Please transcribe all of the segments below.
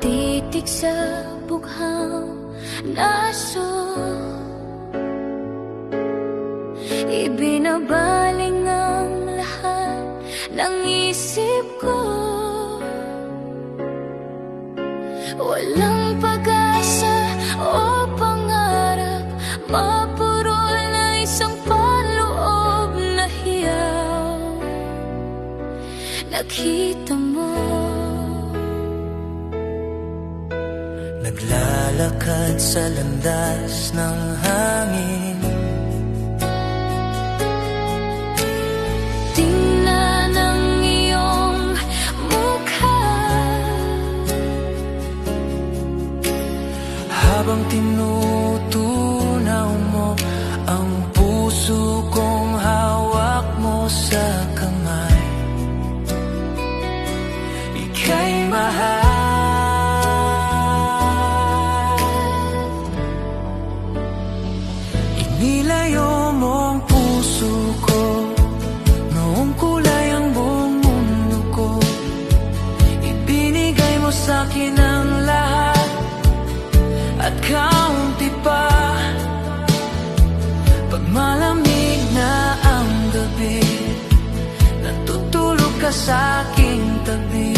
titik sa bughaw naso, ibinabaling ang lahat ng isip ko. Walang pag-asa o pangarap, mapurol na isang paloob na hiyaw. Nakita mo, naglalakad sa landas ng hangin. tingnan ang iyong mukha, Habang tinutunaw mo ang puso kong hawak mo sa kamay, ika'y mahal. Inilayo mo ang puso ko, noong kulay ang buong mundo ko. Ibinigay mo sa'kin ang lahat at kaunti pa. Pag malamig na ang gabi, natutulog ka sa'king tabi.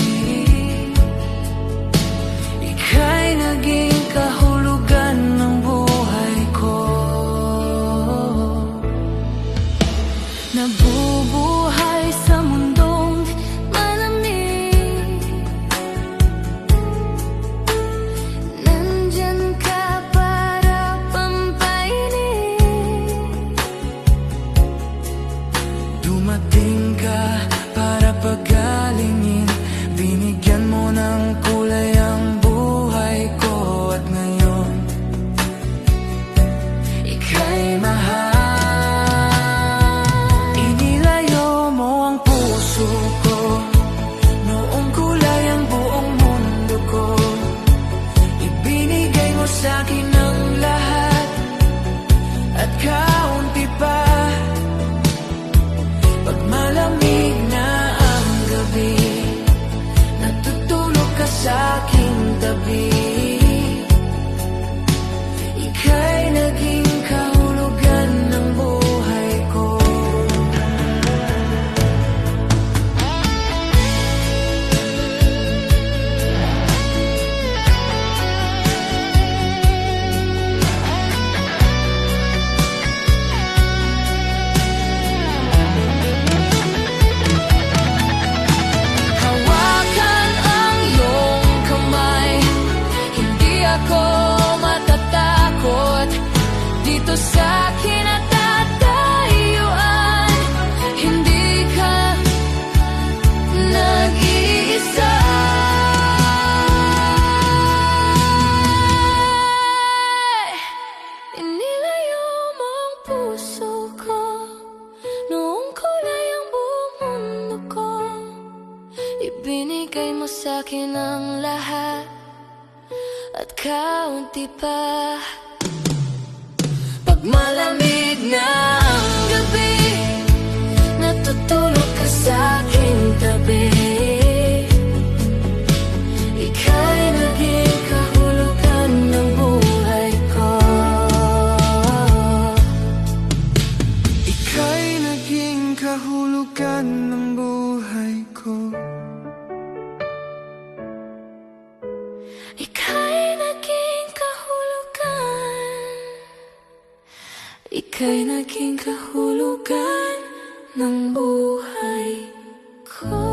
Ika'y naging kahulugan ng buhay ko. nabubuhay sa mundong malamig. Nandyan ka para pampainit. Dumating ka para pagalingin, binigyan mo ng kulay ang buhay ko. At ngayon, ika'y mahal. Inilayo mo ang puso ko, noong kulay ang buong mundo ko. Ibinigay mo sa'kin ang lahat at kaunti pa. Pag malamig na ang gabi, natutulog ka sa'king tabi. Ika'y naging kahulugan ng buhay ko. Hawakan ang iyong kamay, hindi ako matatakot. Dito sa'kin at tatayuan, hindi ka nag-iisa. Inilayo mo ang puso ko, noong kulay ang buong mundo ko. Ibinigay mo sa'kin ang lahat at kaunti pa. Pag malamig na ang gabi, natutulog ka sa'king tabi. Ika'y naging kahulugan ng buhay ko. Ika'y naging kahulugan ng buhay ko. Ika'y naging kahulugan. Ika'y naging kahulugan ng buhay ko.